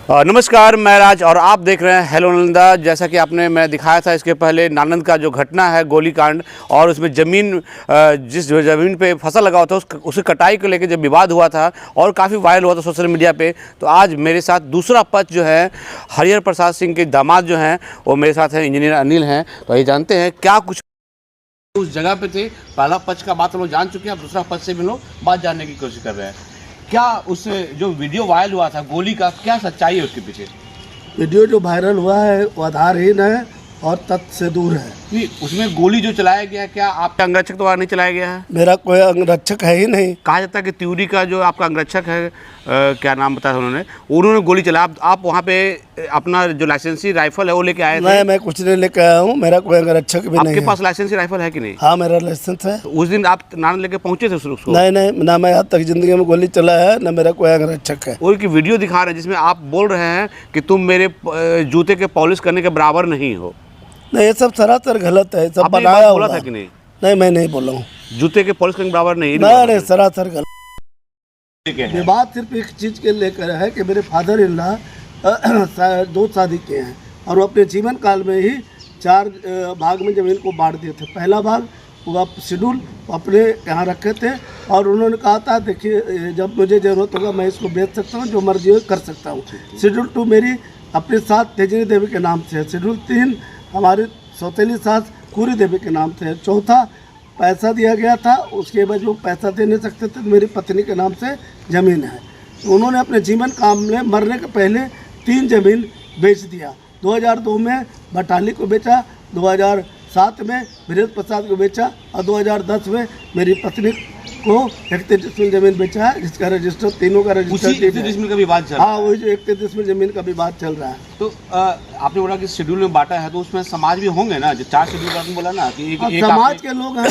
नमस्कार, मैं राज और आप देख रहे हैं हेलो नालंदा। जैसा कि मैं दिखाया था इसके पहले नालंद का जो घटना है गोलीकांड, और उसमें ज़मीन जिस ज़मीन पे फसल लगा हुआ था उसकी कटाई को लेकर जब विवाद हुआ था और काफ़ी वायरल हुआ था सोशल मीडिया पे, तो आज मेरे साथ दूसरा पक्ष जो है हरिहर प्रसाद सिंह के दामाद जो हैं वो मेरे साथ हैं, इंजीनियर अनिल हैं। तो ये जानते हैं क्या कुछ उस जगह पे थे। पहला पक्ष का बात हम लोग जान चुके हैं, अब दूसरा पक्ष से भी लोग बात जानने की कोशिश कर रहे हैं। क्या उस जो वीडियो वायरल हुआ था गोली का, क्या सच्चाई है उसके पीछे? वीडियो जो वायरल हुआ है वो आधारहीन है और तथ्य से दूर है। उसमें गोली जो चलाया गया है, क्या आपका अंगरक्षक द्वारा नहीं चलाया गया है? मेरा कोई अंगरक्षक है ही नहीं। कहा जाता है कि त्यूरी का जो आपका अंगरक्षक है, क्या नाम बताया उन्होंने गोली चलाया। आप वहाँ पे अपना जो लाइसेंसी राइफल है वो लेके आए थे? नहीं, मैं कुछ नहीं लेके आया हूँ, मेरा कोई अंगरक्षक भी नहीं है। आपके पास लाइसेंसी राइफल है कि नहीं? हाँ, मेरा लाइसेंस है। उस दिन आप नान लेके पहुँचे थे उसको? नहीं, ना मैं आज तक जिंदगी में गोली चलाया है, ना मेरा कोई अंगरक्षक है। और की वीडियो दिखा रहे हैं जिसमें आप बोल रहे हैं कि तुम मेरे जूते के पॉलिश करने के बराबर नहीं हो। नहीं, ये सब सरासर गलत है, सब बनाया बोला था कि नहीं? नहीं, मैं नहीं बोला हूँ। जूते के पॉलिश करने के बराबर नहीं? नहीं, सरासर गलत। विवाद सिर्फ एक चीज के लेकर है कि मेरे फादर इन लॉ 2 शादी किए हैं और वो अपने जीवन काल में ही 4 भाग में जमीन को बांट दिए थे। पहला भाग वो शेड्यूल अपने यहाँ रखे थे और उन्होंने कहा था देखिए जब मुझे ज़रूरत होगा मैं इसको बेच सकता हूँ, जो मर्जी हो कर सकता हूँ। शेड्यूल 2 मेरी अपने साथ तेजनी देवी के नाम से है। शेड्यूल 3 हमारी सौतेली सास कुरी देवी के नाम से है। चौथा पैसा दिया गया था, उसके बाद वो पैसा दे नहीं सकते थे, तो मेरी पत्नी के नाम से ज़मीन है। तो उन्होंने अपने जीवन काल में मरने के पहले 3 जमीन बेच दिया। 2002 में बटाली को बेचा, 2007 में वीरेंद्र प्रसाद को बेचा और 2010 में मेरी पत्नी को 31 जमीन बेचा है, जिसका रजिस्टर तीनों का रजिस्टर 31 का विवाद चल रहा है। हाँ, वही जो 31 जमीन का विवाद चल रहा है। तो आपने बोला कि शेड्यूल में बांटा है, तो उसमें समाज भी होंगे ना? जो 4 शेड्यूल का आपने बोला ना कि एक समाज के लोग हैं।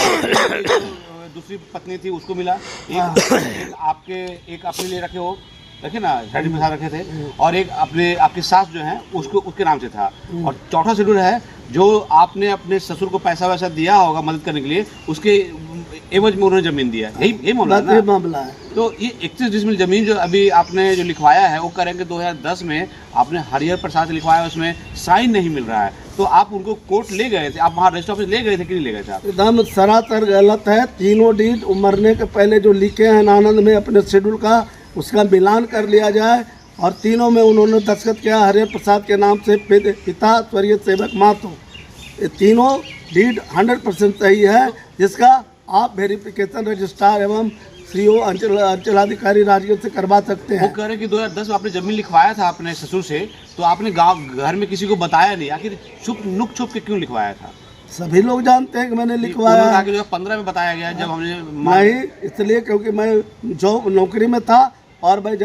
दूसरी पत्नी थी उसको मिला, एक आपके लिए रखे हो रखे ना, हेड में रखे थे, और एक आपकी सास जो है उसके नाम से था। और चौथा शेड्यूल है जो आपने अपने ससुर को पैसा वैसा दिया होगा मदद करने के लिए, उसके एवज में उन्होंने जमीन दिया। यही मामला है। तो ये 31 डिसमिल जमीन जो अभी आपने जो लिखवाया है वो करेंगे 2010 में आपने हरिहर प्रसाद से लिखवाया, उसमें साइन नहीं मिल रहा है। तो आप उनको कोर्ट ले गए थे, आप वहाँ रजिस्टर ऑफिस ले गए थे कि नहीं ले गए थे आप? एकदम सरासर गलत है। तीनों डीड मरने के पहले जो लिखे हैं आनंद में अपने शेड्यूल का, उसका मिलान कर लिया जाए। और तीनों में उन्होंने दस्तखत किया हरिहर प्रसाद के नाम से, पिता स्वर्गीय सेवक महतो। ये तीनों डीड 100% सही है, जिसका आप वेरिफिकेशन रजिस्ट्रार एवं सीओ अंचलाधिकारी राजगीर से करवा सकते हैं। वो कह रहे कि 2010 में आपने जमीन लिखवाया था अपने ससुर से, तो आपने घर में किसी को बताया नहीं, आखिर नुक छुप के क्यों लिखवाया था? सभी लोग जानते हैं कि मैंने लिखवाया है। 2015 में बताया गया जब हमने नहीं, इसलिए क्योंकि मैं जो नौकरी में था और मैं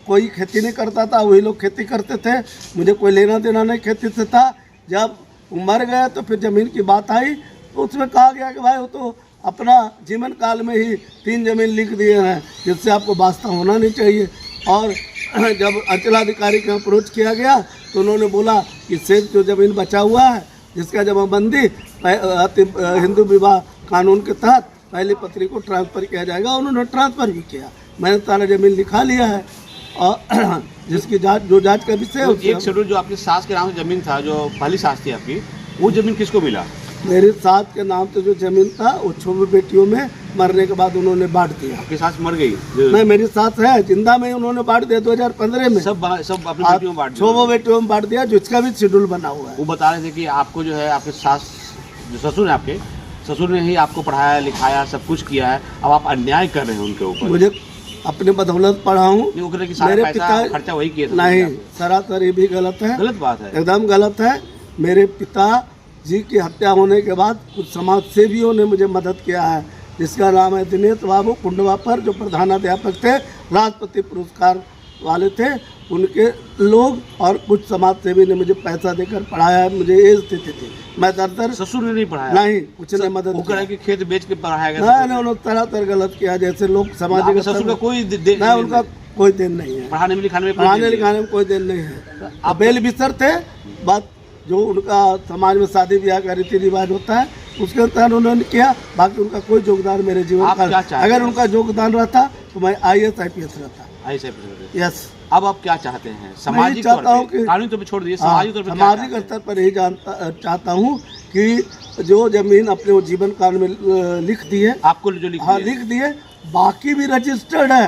कोई खेती नहीं करता था, वही लोग खेती करते थे, मुझे कोई लेना देना नहीं खेती से था। जब मर गए तो फिर ज़मीन की बात आई, तो उसमें कहा गया कि भाई वो तो अपना जीवन काल में ही 3 जमीन लिख दिए हैं, जिससे आपको वास्ता होना नहीं चाहिए। और जब अंचलाधिकारी का अप्रोच किया गया तो उन्होंने बोला कि शेष जो ज़मीन बचा हुआ है जिसका जमाबंदी हिंदू विवाह कानून के तहत पहली पत्नी को ट्रांसफ़र किया जाएगा। उन्होंने ट्रांसफ़र भी किया, मैंने सारा ज़मीन लिखा लिया है और जिसकी जांच का विषय है। एक शेड्यूल जो आपकी सास के नाम से ज़मीन था, जो पहली सास थी आपकी, वो ज़मीन किसको मिला? मेरी सास के नाम से जो जमीन था वो 6 बेटियों में मरने के बाद उन्होंने बांट दिया। आपकी सास मर गई? नहीं, मेरी सास है जिंदा में, उन्होंने बांट दिया 2015 में। सब अपनी बेटियों में बांट दिया। 6 बेटियों में बांट दिया, जिसका भी शेड्यूल बना हुआ है। वो बता रहे थे कि आपको जो है आपके सास जो ससुर है, आपके ससुर ने ही आपको पढ़ाया लिखाया सब कुछ किया है, अब आप अन्याय कर रहे हैं उनके ऊपर। मुझे अपने बदौलत पढ़ा हूँ, मेरे पिता खर्चा वही किया। नहीं, सरासर ये भी गलत है, गलत बात है, एकदम गलत है। मेरे पिता जी की हत्या होने के बाद कुछ समाज सेवियों ने मुझे मदद किया है, जिसका नाम है दिनेश बाबू कुंडवापर, जो प्रधानाध्यापक थे, राष्ट्रपति पुरस्कार वाले थे, उनके लोग और कुछ समाज सेवी ने मुझे पैसा देकर पढ़ाया है। मुझे ये स्थिति थी, मैं दरदर। ससुर ने नहीं पढ़ाया? नहीं, कुछ ने मदद किया कि खेत बेच के पढ़ाया गया। नहीं, उन्होंने तरह गलत किया, जैसे लोग सामाजिक। ससुर का कोई नहीं, उनका कोई दिन नहीं है, पढ़ाने में लिखाने में कोई दिन नहीं है। अब बेल बिसर थे, बात जो उनका समाज में शादी ब्याह का रीति रिवाज होता है उसके अनुसार उन्होंने किया, बाकी उनका कोई योगदान मेरे जीवन का। अगर उनका योगदान रहता तो मैं IAS IPS रहता। IAS IPS? यस। अब आप क्या चाहते हैं सामाजिक तौर चाहता हूं पे, कि- कानूनी तौर पे छोड़ दीजिए, सामाजिक तौर पे क्या सामाजिक चाहते हैं? स्तर पर यही चाहता हूँ कि जो जमीन अपने वो जीवन काल में लिख दी है, आपको जो लिख हाँ दिया है। लिख दिए, बाकी भी रजिस्टर्ड है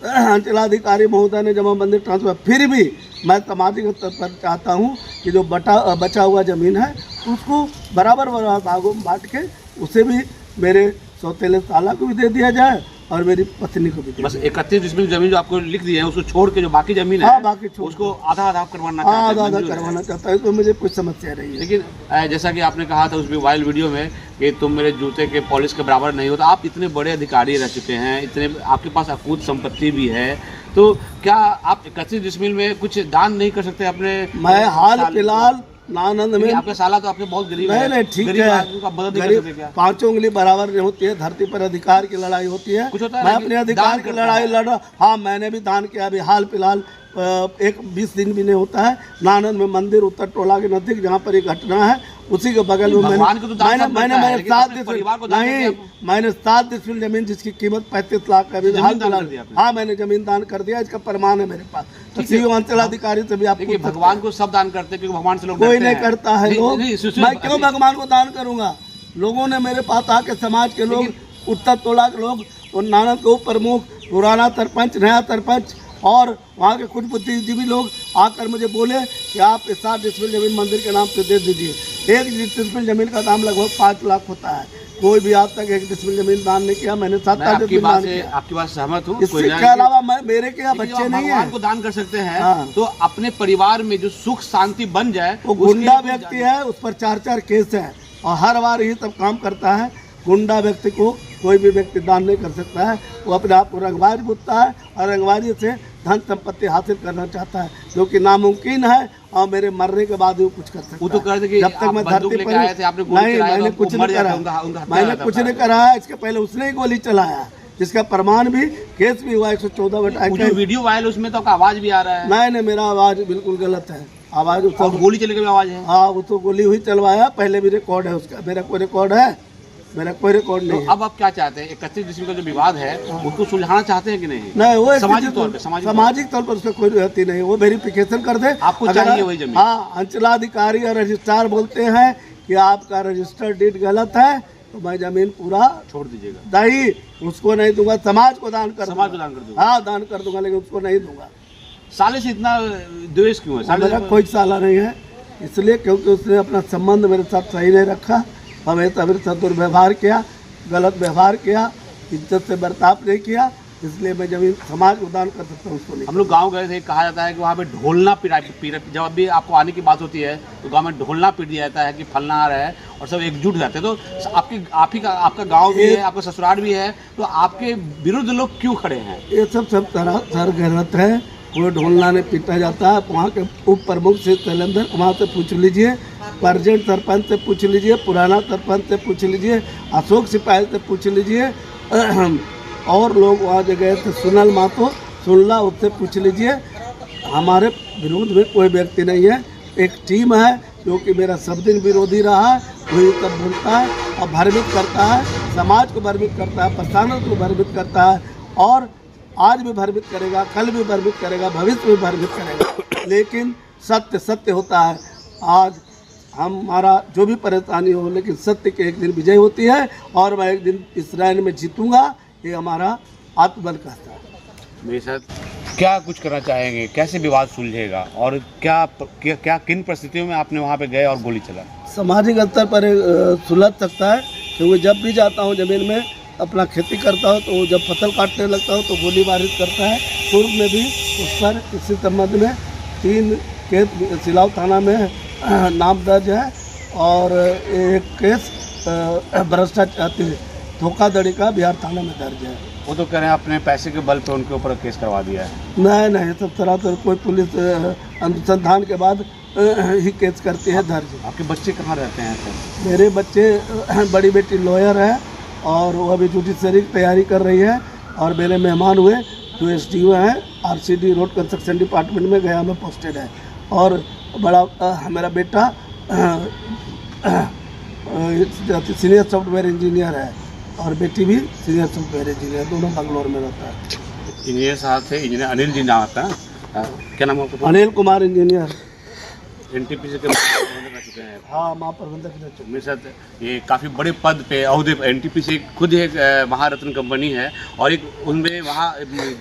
अंचलाधिकारी महोदय ने जमाबंदी ट्रांसफर, फिर भी मैं सामाजिक स्तर पर चाहता हूँ कि जो बचा हुआ ज़मीन है उसको बराबर भागों में बांट के उसे भी मेरे सौतेले साला को भी दे दिया जाए और मेरी पत्नी को भी दे बस दिया 31 डिसमिल जमीन जो आपको लिख दी है उसको छोड़ के जो बाकी जमीन है, हाँ, बाकी छोड़ उसको आधा आधा करवाना हाँ चाहते आधा हैं, आधा मंजूर है। करवाना चाहता है, तो मुझे कुछ समस्या नहीं है। लेकिन जैसा कि आपने कहा था उस वायरल वीडियो में कि तुम मेरे जूते के पॉलिश के बराबर नहीं हो, तो आप इतने बड़े अधिकारी रह चुके हैं, इतने आपके पास अकूत संपत्ति भी है, तो क्या आप 31 डिसमिल में कुछ दान नहीं कर सकते अपने? मैं हाल फिलहाल नानंद में, आपके साला तो आपने बहुत गरीब है, नहीं ठीक गरीब है, आदमी का मदद नहीं कर सकते क्या? पांचों उंगली बराबर नहीं होती है, धरती पर अधिकार की लड़ाई होती है, कुछ होता है मैं लेकिन अपने अधिकार दान की करता लड़ाई है। लड़ रहा। हाँ मैंने भी दान किया, अभी हाल फिलहाल 20 दिन भी नहीं होता है, नानंद में मंदिर उत्तर टोला के नजदीक जहाँ पर एक घटना है उसी के बगल में भगवान को तो दान सब करता है, लेकिन अपने परिवार को दान नहीं, करके मैंने 7 डिसमिल जमीन जिसकी कीमत 35 लाख का, अभी जमीन हाल दान कर फिलहाल दिया आपने? हाँ मैंने जमीन दान कर दिया, इसका प्रमाण है मेरे पास, तो ठीक है। सीओ अंचलाधिकारी से भी आप देखिए पूछ सकते भगवान को सब दान करते हैं क्योंकि भगवान से लोग कोई डरते नहीं हैं। करता है नहीं, लोग, नहीं, सुशील, मैं क्यों भगवान को दान करूंगा? लोगों ने मेरे पास आके समाज के लोग, उत्तर टोला के लोग और नानद को प्रमुख, पुराना सरपंच, नया सरपंच और वहाँ के कुछ बुद्धिजीवी लोग आकर मुझे बोले कि आप 7 डिसमिल जमीन मंदिर के नाम से दे दीजिए। 1 डिसमिल जमीन का दाम लगभग 5 लाख होता है, कोई भी आज तक 1 डिसमिल जमीन दान नहीं किया, मैंने 7 मैं आपकी डिसमिल बात दान से किया। आपकी बात से सहमत हूँ। इसके अलावा मैं मेरे के यहाँ लेकिन बच्चे जब आप नहीं भगवान है, को दान कर सकते हैं हाँ। तो अपने परिवार में जो सुख शांति बन जाए, वो उसके गुंडा लिए व्यक्ति है, उस पर 4 केस है और हर बार यही सब काम करता है। गुंडा व्यक्ति को कोई भी व्यक्ति दान नहीं कर सकता है, वो अपने आप को रंगबाज बुझता है और रंगबाजी से धन संपत्ति हासिल करना चाहता है, जो कि नामुमकिन है और मेरे मरने के बाद भी वो कुछ कर सकता है। वो तो कह रहे थे कि जब तक आप मैं बंदूक धरती लेके पर आए थे, आपने गोली नहीं, चलाया, मैंने तो कुछ मर नहीं जाते, करा, उनका हत्या मैंने हो कुछ जाता नहीं है। करा है, इसके पहले उसने ही गोली चलाया, जिसका प्रमाण भी केस भी हुआ 114 वो जो वीडियो वायरल उसमें तो आपका आवाज भी आ रहा है नहीं, मेरा आवाज बिल्कुल गलत है, आवाज और गोली चलने की आवाज है। हाँ वो तो गोली हुई चलवाया, पहले भी रिकॉर्ड है उसका, मेरा कोई रिकॉर्ड है? मेरा कोई रिकॉर्ड नहीं तो है। अब आप क्या चाहते हैं? 31 डिसमिल का जो विवाद है उसको सुलझाना चाहते हैं कि नहीं? नहीं वो सामाजिक तौर पे, सामाजिक तौर पर उसका कोई रहती नहीं, वो वेरिफिकेशन कर दे। आपको चाहिए वही जमीन? हाँ, अंचलाधिकारी और रजिस्ट्रार बोलते हैं कि आपका रजिस्टर डीड गलत है तो मैं जमीन पूरा छोड़ दीजिएगा। नहीं, उसको नहीं दूंगा, समाज को दान कर समाज को दूंगा। दान कर दूंगा। हाँ दान कर दूंगा, लेकिन उसको नहीं दूंगा। साले से इतना द्वेष क्यों है? साले मेरा से कोई साला नहीं है, इसलिए क्योंकि उसने अपना संबंध मेरे साथ सही नहीं रखा, हमेशा मेरे साथ दुर्व्यवहार किया, गलत व्यवहार किया, इज्जत से बर्ताव नहीं किया, इसलिए मैं जमीन समाज को दान कर सकता हूँ, उसको नहीं। हम लोग गांव गए थे, कहा जाता है कि वहाँ पे ढोलना पिटा जब भी आपको आने की बात होती है तो गांव में ढोलना पीट दिया जाता है कि फलना आ रहा है और सब एकजुट हो जाते हैं। तो आपका गांव भी है, आपका ससुराल भी है, तो आपके विरुद्ध लोग क्यों खड़े हैं? ये सब तरह सर गलत है, कोई ढोलना नहीं पीटा जाता है। वहाँ के उप प्रमुख से शैलेंद्र कुमार से पूछ लीजिए, प्रेजेंट सरपंच से पूछ लीजिए, पुराना सरपंच से पूछ लीजिए, अशोक सिपाही से पूछ लीजिए, और लोग वहाँ जो गए थे सुनल मातो सुनला, उससे पूछ लीजिए। हमारे विरोध में कोई व्यक्ति नहीं है, एक टीम है जो कि मेरा सब दिन विरोधी रहा है, वही सब बोलता है और भ्रमित करता है, समाज को भ्रमित करता है, प्रशासन को भ्रमित करता है और आज भी भ्रमित करेगा, कल भी भ्रमित करेगा, भविष्य में भ्रमित करेगा, लेकिन सत्य सत्य होता है। आज हमारा जो भी परेशानी हो, लेकिन सत्य के एक दिन विजय होती है और मैं एक दिन इस रैन में जीतूंगा, ये हमारा आत्मबल कहता है। मेरे साथ क्या कुछ करना चाहेंगे? कैसे विवाद सुलझेगा और क्या किन परिस्थितियों में आपने वहाँ पे गए और गोली चला? सामाजिक स्तर पर सुलझ सकता है, क्योंकि जब भी जाता हूँ जमीन में अपना खेती करता हूँ तो जब फसल काटने लगता हूँ तो गोली बारिश करता है। पूर्व में भी उस पर इसी संबंध में 3 केस सिलाव थाना में नाम दर्ज है और एक केस भ्रष्टाचार धोखाधड़ी का बिहार थाना में दर्ज है। वो तो कह रहे हैं अपने पैसे के बल पे उनके ऊपर केस करवा दिया है। नहीं, सब तरह से कोई पुलिस अनुसंधान के बाद ही केस करती है दर्ज। आपके बच्चे कहाँ रहते हैं सर? मेरे बच्चे, बड़ी बेटी लॉयर है और वो अभी जुडिशरी की तैयारी कर रही है और मेरे मेहमान हुए जो SDO हैं RCD रोड कंस्ट्रक्शन डिपार्टमेंट में गया में पोस्टेड है, और बड़ा मेरा बेटा सीनियर सॉफ्टवेयर इंजीनियर है और बेटी भी सीनियर सॉफ्टवेयर इंजीनियर, दोनों बंगलोर में रहता है। इंजीनियर साहब थे, इंजीनियर अनिल जी नाम आता है। क्या नाम है आपका? अनिल कुमार इंजीनियर। एनटीपीसी के प्रबंधक रह चुके हैं। हाँ, महाप्रबंधक रह चुके। मेरे साथ ये काफ़ी बड़े पद पे अहदे पे, एनटीपीसी खुद एक महारत्न कंपनी है और एक उनमें वहाँ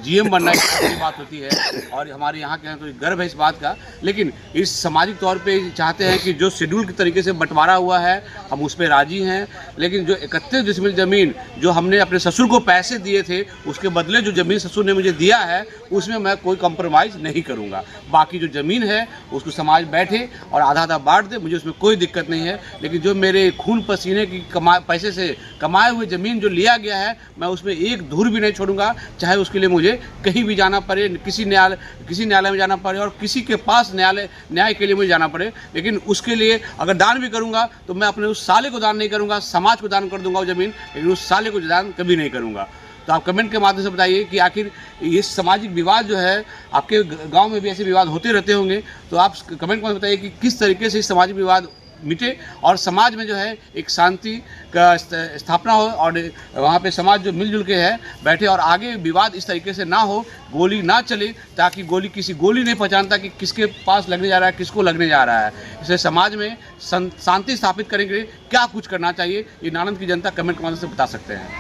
जीएम बनना एक अच्छी बात होती है और हमारे यहाँ के यहाँ तो गर्व है इस बात का। लेकिन इस सामाजिक तौर पे चाहते हैं कि जो शेड्यूल के तरीके से बंटवारा हुआ है हम उस पर राजी हैं, लेकिन जो 31 डिसमिल ज़मीन जो हमने अपने ससुर को पैसे दिए थे उसके बदले जो ज़मीन ससुर ने मुझे दिया है उसमें मैं कोई कंप्रोमाइज़ नहीं करूँगा। बाकी जो ज़मीन है उसको समाज बैठे और आधा आधा बांट दे, मुझे उसमें कोई दिक्कत नहीं है। लेकिन जो मेरे खून पसीने की पैसे से कमाए हुए ज़मीन जो लिया गया है मैं उसमें एक धूर भी नहीं छोड़ूंगा, चाहे उसके लिए मुझे कहीं भी जाना पड़े, किसी न्यायालय में जाना पड़े और किसी के पास न्याय के लिए मुझे जाना पड़े। लेकिन उसके लिए अगर दान भी करूंगा तो मैं अपने उस साले को दान नहीं करूंगा, समाज को दान कर दूंगा वो ज़मीन, लेकिन उस साले को दान कभी नहीं करूंगा। तो आप कमेंट के माध्यम से बताइए कि आखिर ये सामाजिक विवाद जो है, आपके गांव में भी ऐसे विवाद होते रहते होंगे, तो आप कमेंट में बताइए कि किस तरीके से इस सामाजिक विवाद मिटे और समाज में जो है एक शांति का स्थापना हो और वहाँ पे समाज जो मिलजुल के है बैठे और आगे विवाद इस तरीके से ना हो, गोली ना चले, ताकि गोली नहीं पहचानता कि किसके पास लगने जा रहा है, किसको लगने जा रहा है। इसलिए समाज में शांति स्थापित करने के लिए क्या कुछ करना चाहिए, ये नालंद की जनता कमेंट के माध्यम से बता सकते हैं।